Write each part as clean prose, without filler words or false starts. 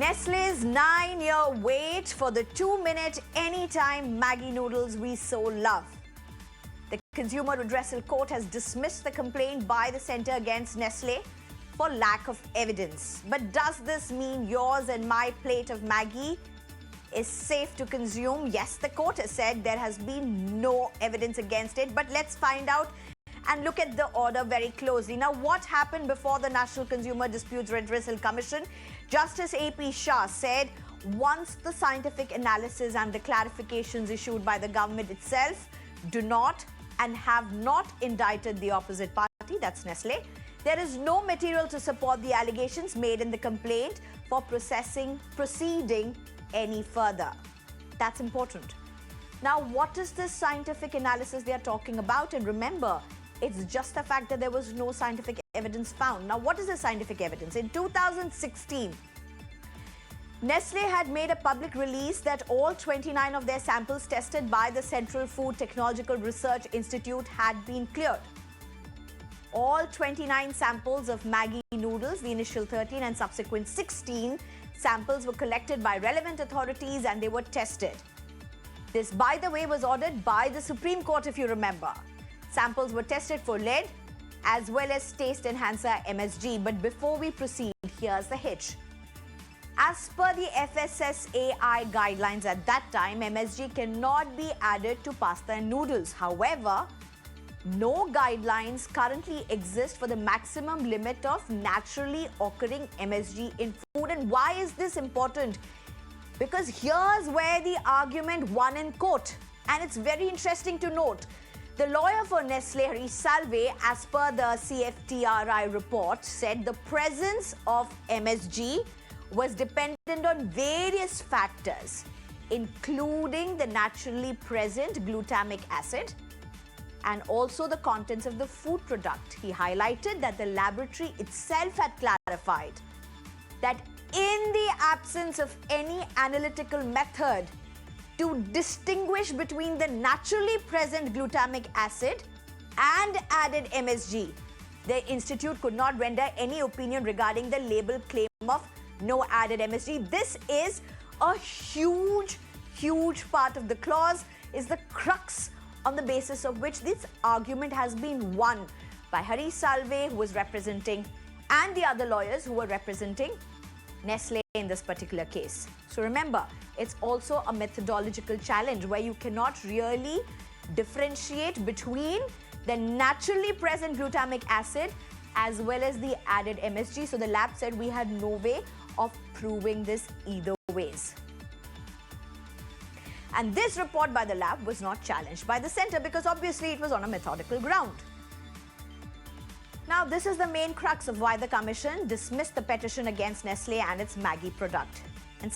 Nestle's 9-year wait for the 2-minute anytime Maggi noodles we so love. The Consumer Redressal Court has dismissed the complaint by the centre against Nestle for lack of evidence. But does this mean yours and my plate of Maggi is safe to consume? Yes, the court has said there has been no evidence against it. But let's find out and look at the order very closely. Now, what happened before the National Consumer Disputes Redressal Commission? Justice A.P. Shah said once the scientific analysis and the clarifications issued by the government itself do not and have not indicted the opposite party, that's Nestle, there is no material to support the allegations made in the complaint for proceeding any further. That's important. Now, what is this scientific analysis they are talking about? And remember, it's just the fact that there was no scientific evidence found. Now, what is the scientific evidence? In 2016, Nestle had made a public release that all 29 of their samples tested by the Central Food Technological Research Institute had been cleared. All 29 samples of Maggi noodles, the initial 13 and subsequent 16 samples were collected by relevant authorities and they were tested. This, by the way, was ordered by the Supreme Court, if you remember. Samples were tested for lead as well as taste enhancer MSG. But before we proceed, here's the hitch. As per the FSSAI guidelines at that time, MSG cannot be added to pasta and noodles. However, no guidelines currently exist for the maximum limit of naturally occurring MSG in food. And why is this important? Because here's where the argument won in court. And it's very interesting to note. The lawyer for Nestle, Hari Salve, as per the CFTRI report, said the presence of MSG was dependent on various factors, including the naturally present glutamic acid and also the contents of the food product. He highlighted that the laboratory itself had clarified that in the absence of any analytical method to distinguish between the naturally present glutamic acid and added MSG, the institute could not render any opinion regarding the label claim of no added MSG. This is a huge part of the clause, is the crux on the basis of which this argument has been won by Hari Salve, who was representing, and the other lawyers who were representing Nestle in this particular case. So remember, it's also a methodological challenge where you cannot really differentiate between the naturally present glutamic acid as well as the added MSG. So the lab said we had no way of proving this either ways. And this report by the lab was not challenged by the centre because obviously it was on a methodical ground. Now, this is the main crux of why the Commission dismissed the petition against Nestle and its Maggi product. And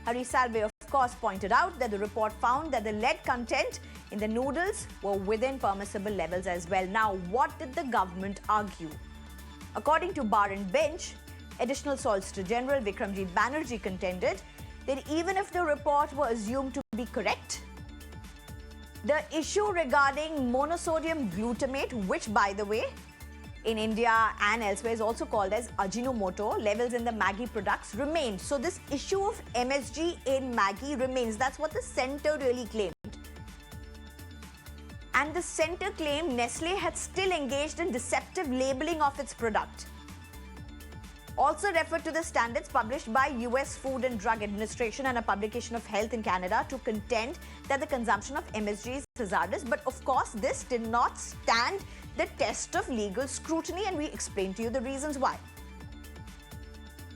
Hari Salve, of course, pointed out that the report found that the lead content in the noodles were within permissible levels as well. Now, what did the government argue? According to Bar and Bench, Additional Solicitor General Vikramjit Banerjee contended that even if the report were assumed to be correct, the issue regarding monosodium glutamate, which, by the way, in India and elsewhere is also called as Ajinomoto, levels in the Maggi products remained. So this issue of MSG in Maggi remains. That's what the centre really claimed. And the centre claimed Nestle had still engaged in deceptive labelling of its product. Also referred to the standards published by US Food and Drug Administration and a publication of Health in Canada to contend that the consumption of MSG is hazardous. But of course, this did not stand the test of legal scrutiny, and we explained to you the reasons why.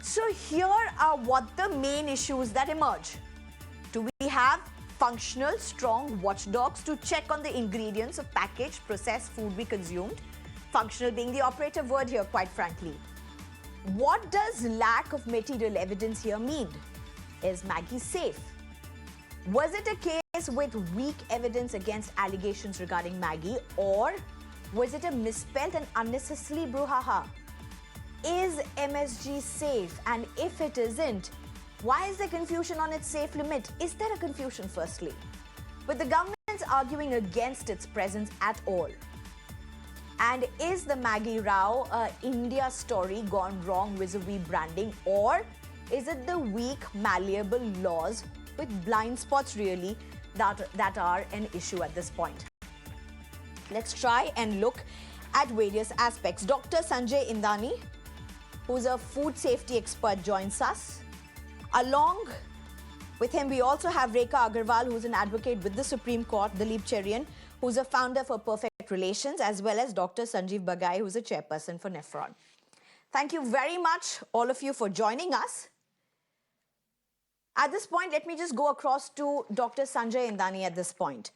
So here are what the main issues that emerge. Do we have functional, strong watchdogs to check on the ingredients of packaged, processed food we consumed? Functional being the operative word here, quite frankly. What does lack of material evidence here mean? Is Maggi safe? Was it a case with weak evidence against allegations regarding Maggi, or was it a misspelled and unnecessary brouhaha? Is MSG safe? And if it isn't, why is there confusion on its safe limit? Is there a confusion, firstly? With the government arguing against its presence at all, and is the Maggi row India story gone wrong vis-a-vis branding, or Is it the weak, malleable laws with blind spots really that are an issue at this point? Let's try and look at various aspects. Dr. Sanjay Indani, who's a food safety expert, joins us. Along with him, we also have Reena Aggarwal, who's an advocate with the Supreme Court, Dilip Cherian, who's a founder for Perfect Relations, as well as Dr. Sanjeev Bagai, who's a chairperson for Nephron. Thank you very much, all of you, for joining us. At this point, let me just go across to Dr. Sanjay Indani at this point.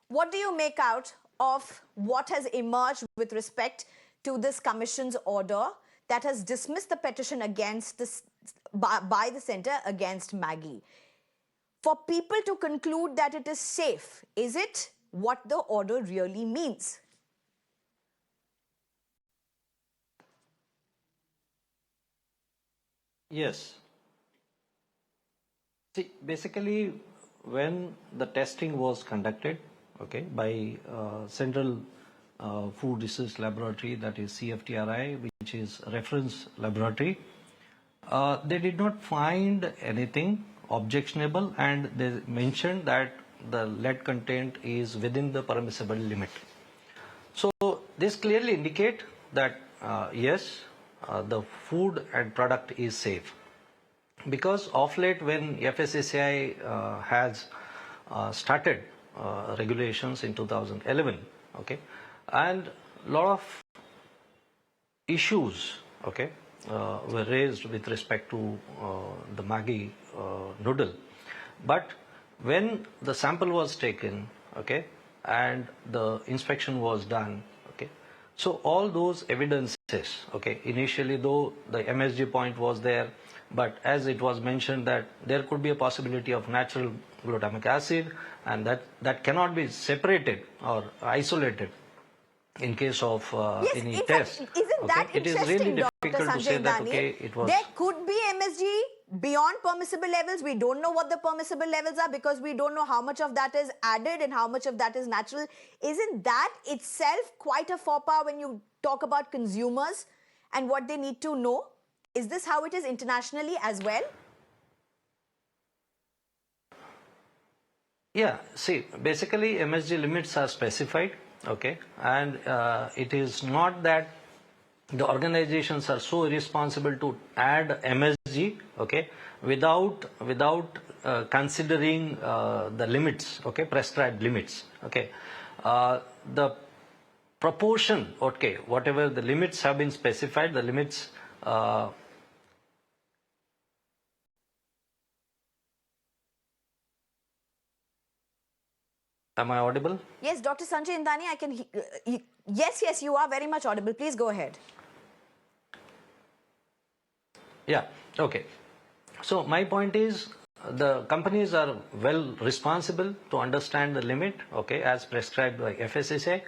What do you make out of what has emerged with respect to this commission's order that has dismissed the petition against this, by the centre against Maggi? For people to conclude that it is safe, is it what the order really means? Yes. See, basically, when the testing was conducted, okay, by Central Food Research Laboratory, that is CFTRI, which is reference laboratory, they did not find anything objectionable, and they mentioned that the lead content is within the permissible limit. So this clearly indicate that yes, the food and product is safe. Because of late, when FSSAI has started regulations in 2011, okay, and a lot of issues, okay, were raised with respect to the Maggi noodle. But when the sample was taken, okay, and the inspection was done, okay, so all those evidences, okay, initially though the MSG point was there, but as it was mentioned that there could be a possibility of natural glutamic acid, and that cannot be separated or isolated in case of yes, any in test. Fact, isn't that it is really difficult to say that, okay, it was... There could be MSG beyond permissible levels. We don't know what the permissible levels are because we don't know how much of that is added and how much of that is natural. Isn't that itself quite a faux pas when you talk about consumers and what they need to know? Is this how it is internationally as well? Yeah, see, basically MSG limits are specified, okay, and it is not that the organizations are so irresponsible to add MSG, okay, without considering the limits, okay, prescribed limits, okay. The proportion, okay, whatever the limits have been specified, the limits Am I audible? Yes, Dr. Sanjay Indani, I can... yes, you are very much audible. Please go ahead. Yeah, okay. So my point is, the companies are well responsible to understand the limit, okay, as prescribed by FSSAI,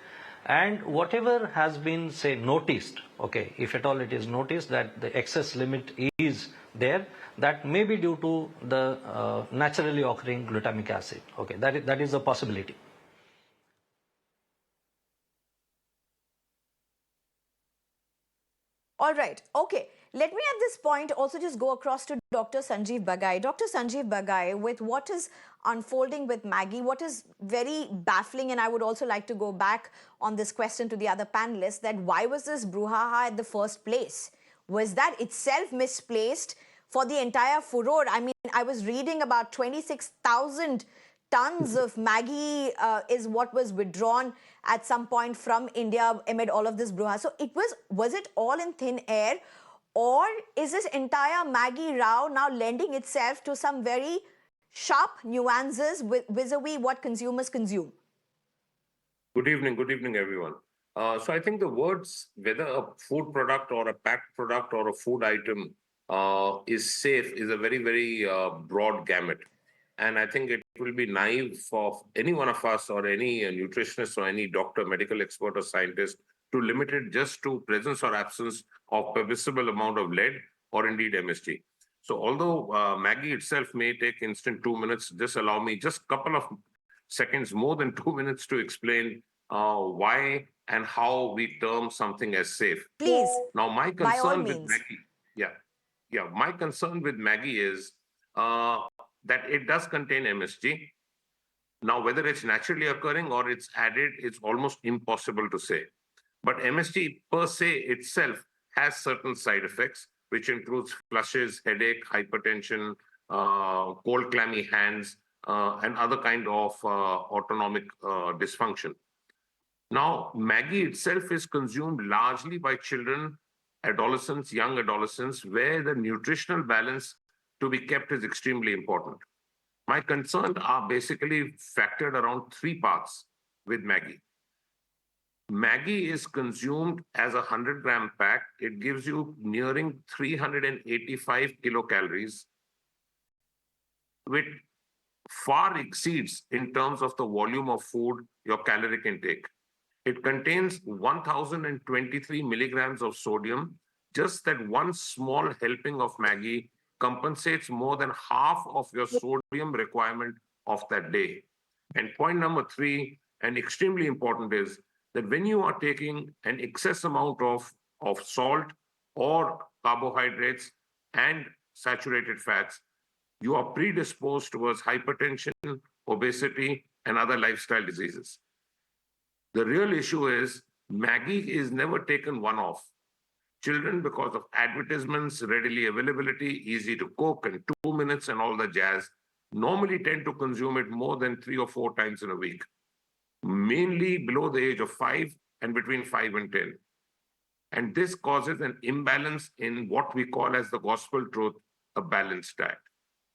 and whatever has been, say, noticed, okay, if at all it is noticed that the excess limit is there, that may be due to the naturally occurring glutamic acid, okay, that is a possibility. All right, okay. Let me at this point also just go across to Dr. Sanjeev Bagai. Dr. Sanjeev Bagai, with what is unfolding with Maggi, what is very baffling, and I would also like to go back on this question to the other panelists, that why was this brouhaha at the first place? Was that itself misplaced for the entire furor? I mean, I was reading about 26,000 tons of Maggi is what was withdrawn at some point from India amid all of this brouhaha. So was it all in thin air? Or is this entire Maggi row now lending itself to some very sharp nuances vis-a-vis what consumers consume? Good evening, everyone. So I think the words, whether a food product or a packed product or a food item is safe, is a very, very broad gamut. And I think it will be naive for any one of us or any nutritionist or any doctor, medical expert or scientist to limit it just to presence or absence of permissible amount of lead or indeed MSG. So although Maggi itself may take instant 2 minutes, just allow me just a couple of seconds, more than 2 minutes, to explain why and how we term something as safe. Please, now, my by all concern with means. Maggi, yeah. my concern with Maggi is that it does contain MSG. Now, whether it's naturally occurring or it's added, it's almost impossible to say. But MSG per se itself has certain side effects, which includes flushes, headache, hypertension, cold, clammy hands, and other kind of autonomic dysfunction. Now, Maggi itself is consumed largely by children, adolescents, young adolescents, where the nutritional balance to be kept is extremely important. My concerns are basically factored around three parts with Maggi. Maggi is consumed as a 100-gram pack. It gives you nearing 385 kilocalories, which far exceeds in terms of the volume of food, your caloric intake. It contains 1023 milligrams of sodium. Just that one small helping of Maggi compensates more than half of your sodium requirement of that day. And point number three, and extremely important, is that when you are taking an excess amount of salt or carbohydrates and saturated fats, you are predisposed towards hypertension, obesity, and other lifestyle diseases. The real issue is Maggi is never taken one-off. Children, because of advertisements, readily availability, easy to cook, and 2 minutes and all the jazz, normally tend to consume it more than 3 or 4 times in a week, mainly below the age of 5 and between 5 and 10. And this causes an imbalance in what we call as the gospel truth, a balanced diet.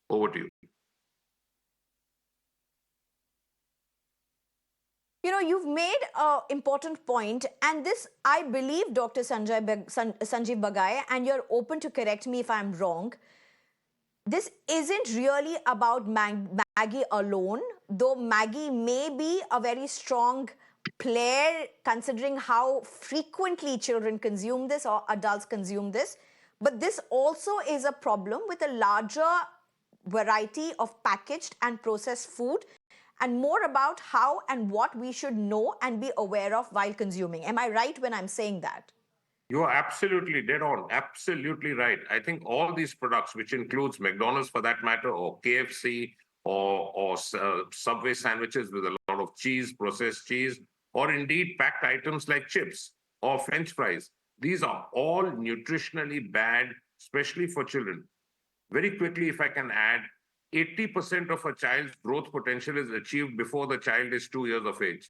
Over to you. You know, you've made an important point, and this, I believe, Dr. Sanjeev Bagai, and you're open to correct me if I'm wrong, this isn't really about Maggi alone, though Maggi may be a very strong player considering how frequently children consume this or adults consume this. But this also is a problem with a larger variety of packaged and processed food, and more about how and what we should know and be aware of while consuming. Am I right when I'm saying that? You are absolutely dead on, absolutely right. I think all these products, which includes McDonald's for that matter, or KFC, or Subway sandwiches with a lot of cheese, processed cheese, or indeed packed items like chips or French fries, these are all nutritionally bad, especially for children. Very quickly, if I can add, 80% of a child's growth potential is achieved before the child is 2 years of age.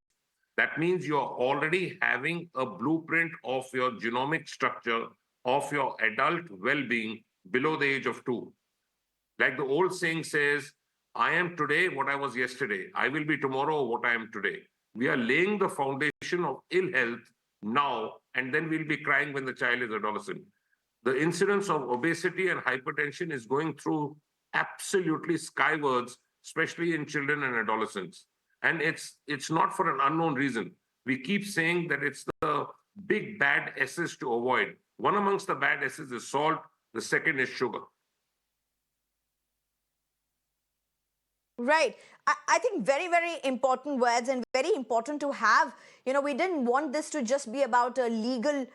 That means you're already having a blueprint of your genomic structure of your adult well-being below the age of 2. Like the old saying says, I am today what I was yesterday. I will be tomorrow what I am today. We are laying the foundation of ill health now, and then we'll be crying when the child is adolescent. The incidence of obesity and hypertension is going through absolutely skywards, especially in children and adolescents. And it's not for an unknown reason. We keep saying that it's the big bad S's to avoid. One amongst the bad S's is salt. The second is sugar. Right. I think very, very important words, and very important to have. You know, we didn't want this to just be about a legal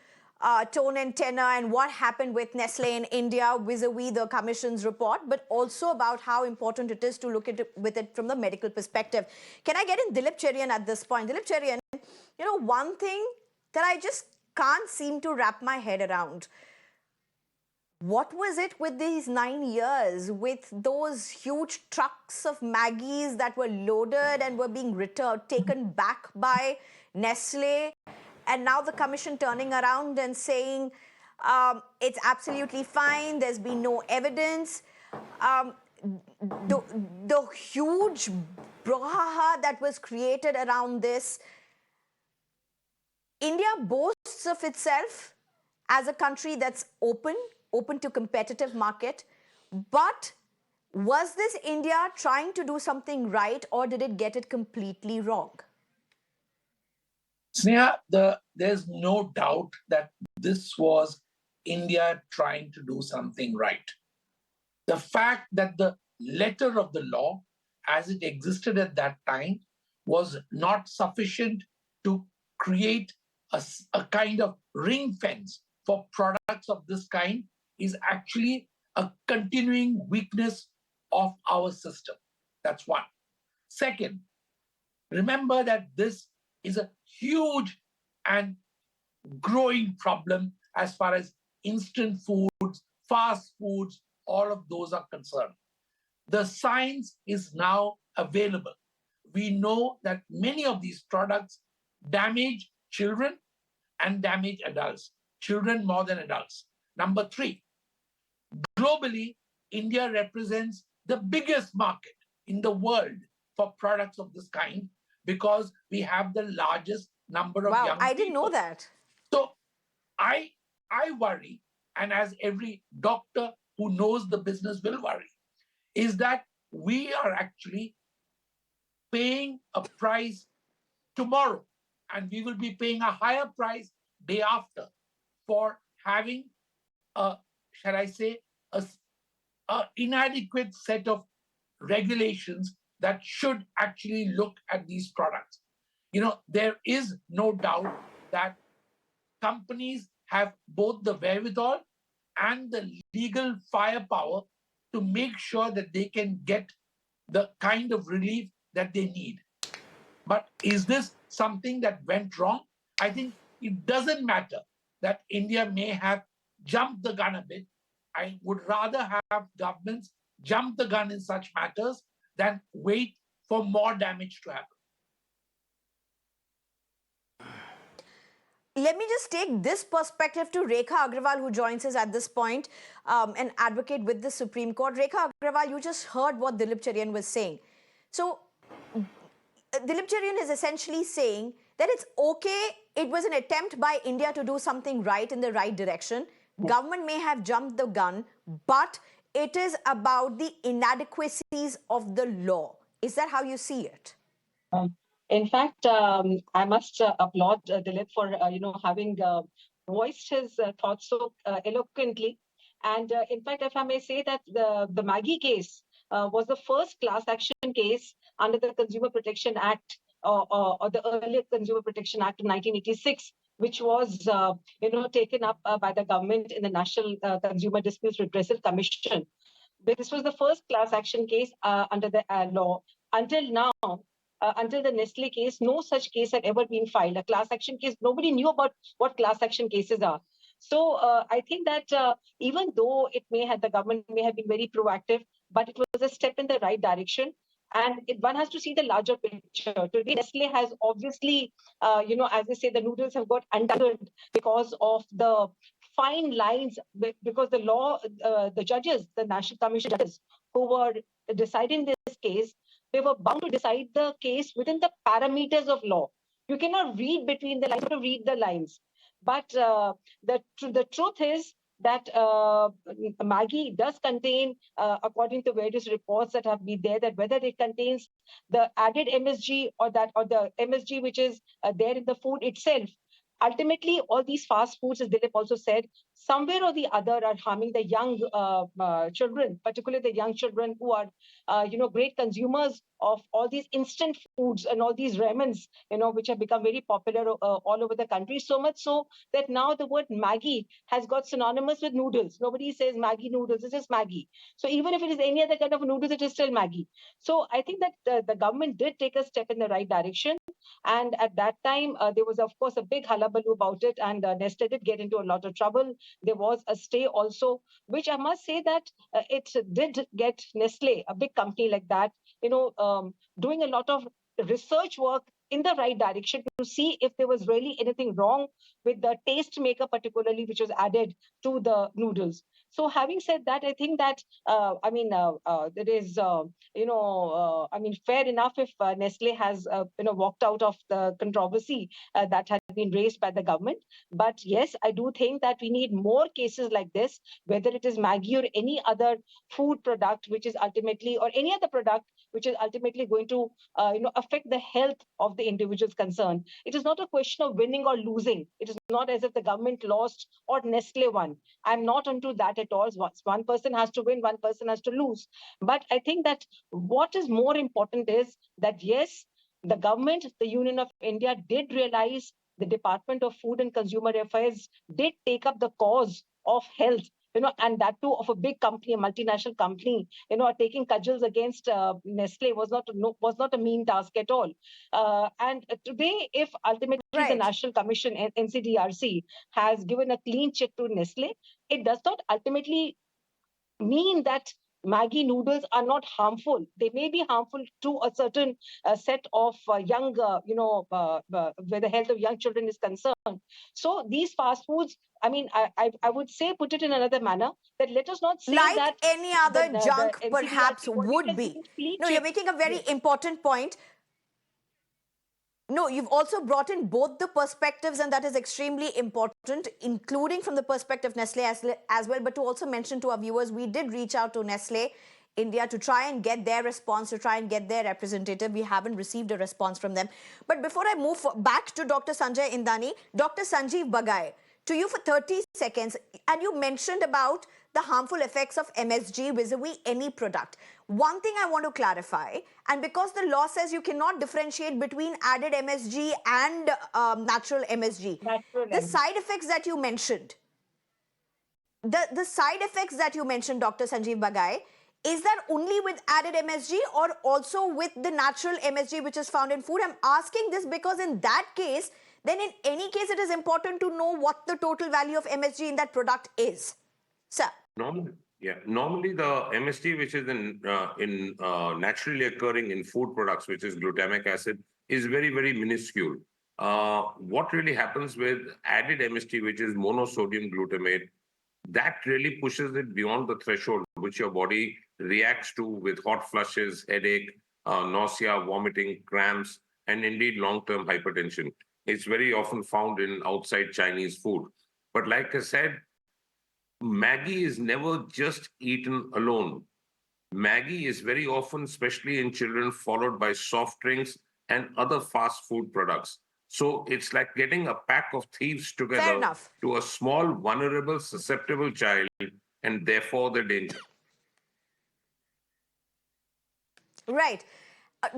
tone and tenor and what happened with Nestle in India vis-a-vis the Commission's report, but also about how important it is to look at it from the medical perspective. Can I get in Dilip Cherian at this point? Dilip Cherian, you know, one thing that I just can't seem to wrap my head around. What was it with these 9 years, with those huge trucks of Maggies that were loaded and were being taken back by Nestle? And now the Commission turning around and saying it's absolutely fine, there's been no evidence. The huge brouhaha that was created around this. India boasts of itself as a country that's open to competitive market. But was this India trying to do something right, or did it get it completely wrong? Sneha, there's no doubt that this was India trying to do something right. The fact that the letter of the law, as it existed at that time, was not sufficient to create a kind of ring fence for products of this kind is actually a continuing weakness of our system. That's one. Second, remember that this is a huge and growing problem as far as instant foods, fast foods, all of those are concerned. The science is now available. We know that many of these products damage children and damage adults, children more than adults. Number three, globally, India represents the biggest market in the world for products of this kind because we have the largest number of young people. Wow, I didn't know that. So I worry, and as every doctor who knows the business will worry, is that we are actually paying a price tomorrow, and we will be paying a higher price day after for having a, shall I say, a inadequate set of regulations that should actually look at these products. You know, there is no doubt that companies have both the wherewithal and the legal firepower to make sure that they can get the kind of relief that they need. But is this something that went wrong? I think it doesn't matter that India may have jumped the gun a bit. I would rather have governments jump the gun in such matters than wait for more damage to happen. Let me just take this perspective to Reena Aggarwal, who joins us at this point, an advocate with the Supreme Court. Reena Aggarwal, you just heard what Dilip Cherian was saying. So Dilip Cherian is essentially saying that it's okay, it was an attempt by India to do something right in the right direction. Government may have jumped the gun, but it is about the inadequacies of the law. Is that how you see it? In fact, I must applaud Dilip for having voiced his thoughts so eloquently. And in fact, if I may say that the Maggi case was the first class action case under the Consumer Protection Act or the earlier Consumer Protection Act of 1986, which was taken up by the government in the National Consumer Disputes Redressal Commission. This was the first class action case under the law. Until now, until the Nestle case, no such case had ever been filed. A class action case, nobody knew about what class action cases are. So I think that even though the government may have been very proactive, but it was a step in the right direction. And one has to see the larger picture. Today, Nestle has obviously, as they say, the noodles have got untangled because of the fine lines, because the law, the judges, the National Commission judges who were deciding this case, they were bound to decide the case within the parameters of law. You cannot read between the lines, you have to read the lines. But the truth is that Maggi does contain, according to various reports that have been there, that whether it contains the added MSG or the MSG which is there in the food itself, ultimately all these fast foods, as Dilip also said, somewhere or the other are harming the young children, particularly the young children who are great consumers of all these instant foods and all these ramens, which have become very popular all over the country. So much so that now the word Maggi has got synonymous with noodles. Nobody says Maggi noodles, it's just Maggi. So even if it is any other kind of noodles, it is still Maggi. So I think that the government did take a step in the right direction. And at that time, there was, of course, a big hullabaloo about it. And Nestle did get into a lot of trouble. There was a stay also, which I must say that it did get Nestle, a big company like that, doing a lot of research work in the right direction to see if there was really anything wrong with the taste maker, particularly, which was added to the noodles. So having said that, I think that, it is, fair enough if Nestle has, walked out of the controversy that had been raised by the government. But yes, I do think that we need more cases like this, whether it is Maggi or any other food product, which is ultimately, or any other product, which is ultimately going to, affect the health of the individuals concerned. It is not a question of winning or losing. It is not as if the government lost or Nestle won. I'm not onto that at all. One person has to win, one person has to lose. But I think that what is more important is that, yes, the government, the Union of India did realize, the Department of Food and Consumer Affairs did take up the cause of health, and that too of a big company, a multinational company, taking cudgels against Nestle was not a mean task at all. And today, if ultimately the Right. National Commission, NCDRC, has given a clean check to Nestle, it does not ultimately mean that Maggi noodles are not harmful. They may be harmful to a certain set of young, where the health of young children is concerned. So these fast foods, I mean, I would say, put it in another manner, that let us not say Like that any the, other the junk perhaps NCDRC, what it would has be. given clean No, you're check. making a very Yes. important point. No, you've also brought in both the perspectives, and that is extremely important, including from the perspective of Nestle as well. But to also mention to our viewers, we did reach out to Nestle India to try and get their response, to try and get their representative. We haven't received a response from them. But before I move back to Dr. Sanjay Indani, Dr. Sanjeev Bagai, to you for 30 seconds. And you mentioned about the harmful effects of MSG vis-a-vis any product. One thing I want to clarify, and because the law says you cannot differentiate between added MSG and natural MSG, the side effects that you mentioned, the side effects that you mentioned, Dr. Sanjeev Bagai, is that only with added MSG or also with the natural MSG which is found in food? I'm asking this because in that case, then in any case, it is important to know what the total value of MSG in that product is. Sir. Normally the MSG, which is in naturally occurring in food products, which is glutamic acid, is very, very minuscule. What really happens with added MSG, which is monosodium glutamate, that really pushes it beyond the threshold which your body reacts to with hot flushes, headache, nausea, vomiting, cramps, and indeed long-term hypertension. It's very often found in outside Chinese food. But like I said, Maggi is never just eaten alone. Maggi is very often, especially in children, followed by soft drinks and other fast food products. So it's like getting a pack of thieves Fair together enough. to a small, vulnerable, susceptible child, and therefore the danger. Right.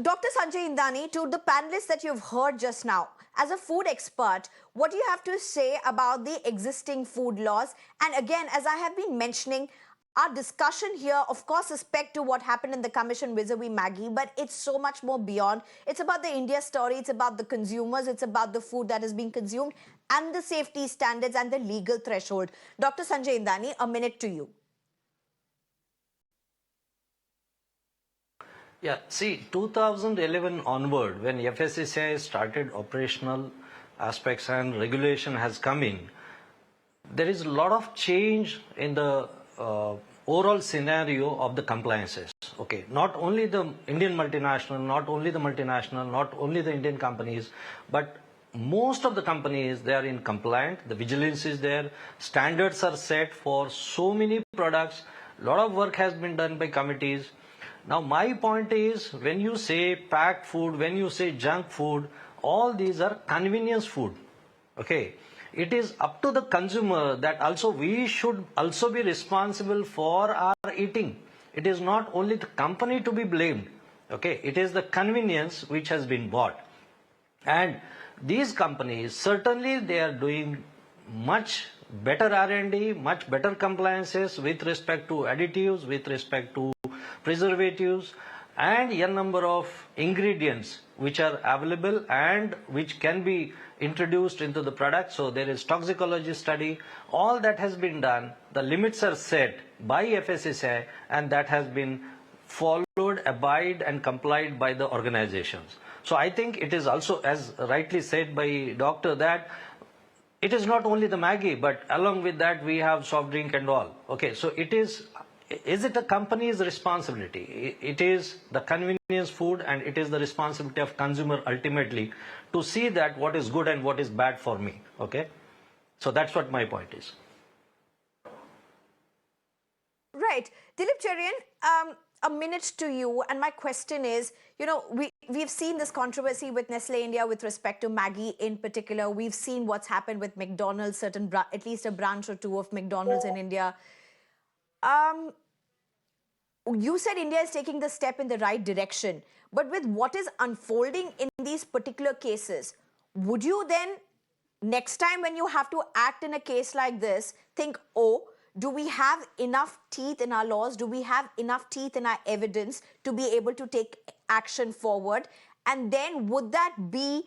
Dr. Sanjay Indani, to the panelists that you've heard just now, as a food expert, what do you have to say about the existing food laws? And again, as I have been mentioning, our discussion here, of course, is pegged to what happened in the commission vis-a-vis Maggi, but it's so much more beyond. It's about the India story, it's about the consumers, it's about the food that is being consumed, and the safety standards and the legal threshold. Dr. Sanjay Indani, a minute to you. Yeah, see, 2011 onward, when FSSAI started operational aspects and regulation has come in, there is a lot of change in the overall scenario of the compliances. Okay, not only the Indian multinational, not only the multinational, not only the Indian companies, but most of the companies, they are in compliant, the vigilance is there, standards are set for so many products, a lot of work has been done by committees. Now, my point is, when you say packed food, when you say junk food, all these are convenience food. Okay, it is up to the consumer that also we should also be responsible for our eating. It is not only the company to be blamed. Okay, it is the convenience which has been bought. And these companies, certainly they are doing much better R&D, much better compliances with respect to additives, with respect to preservatives, and a number of ingredients which are available and which can be introduced into the product. So there is toxicology study, all that has been done, the limits are set by FSSAI, and that has been followed, abide and complied by the organizations. So I think it is also, as rightly said by doctor, that it is not only the Maggi, but along with that we have soft drink and all. Okay, so it is it a company's responsibility? It is the convenience food, and it is the responsibility of consumer ultimately to see that what is good and what is bad for me. Okay, so that's what my point is. Right. Dilip Cherian, a minute to you. And my question is, you know, we've seen this controversy with Nestle India with respect to Maggi in particular. We've seen what's happened with McDonald's, at least a branch or two of McDonald's in India. You said India is taking the step in the right direction. But with what is unfolding in these particular cases, would you then, next time when you have to act in a case like this, think, oh, do we have enough teeth in our laws? Do we have enough teeth in our evidence to be able to take action forward? And then would that be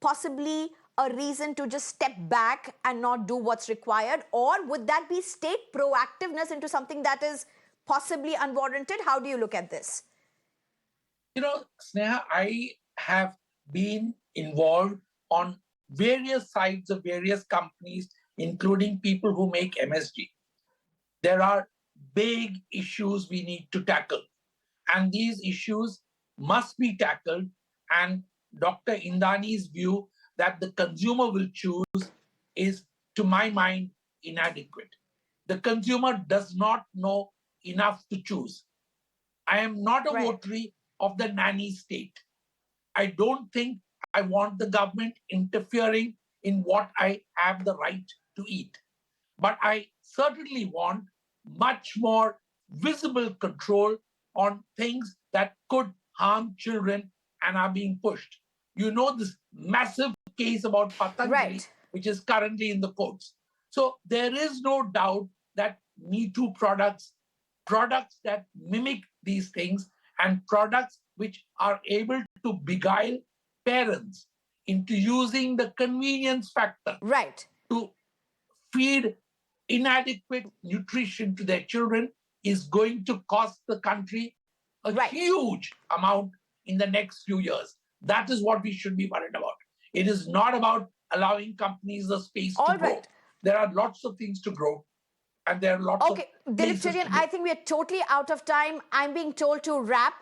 possibly a reason to just step back and not do what's required? Or would that be state proactiveness into something that is possibly unwarranted? How do you look at this? You know, Sneha, I have been involved on various sides of various companies, including people who make MSG. There are big issues we need to tackle, and these issues must be tackled. And Dr. Indani's view that the consumer will choose is, to my mind, inadequate. The consumer does not know enough to choose. I am not a votary of the nanny state. I don't think I want the government interfering in what I have the right to eat. But I certainly want much more visible control on things that could harm children and are being pushed. You know this massive case about Patanjali, which is currently in the courts. So there is no doubt that Me Too products that mimic these things, and products which are able to beguile parents into using the convenience factor to feed inadequate nutrition to their children is going to cost the country a huge amount in the next few years. That is what we should be worried about. It is not about allowing companies the space to grow. There are lots of things to grow. And there are lots of Dilip Cherian, I think we are totally out of time. I'm being told to wrap.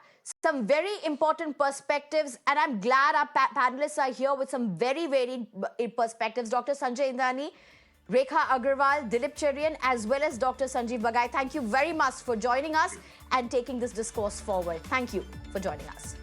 Some very important perspectives, and I'm glad our panelists are here with some very, very perspectives. Dr. Sanjay Indani, Reena Aggarwal, Dilip Cherian, as well as Dr. Sanjeev Bagai. Thank you very much for joining us and taking this discourse forward. Thank you for joining us.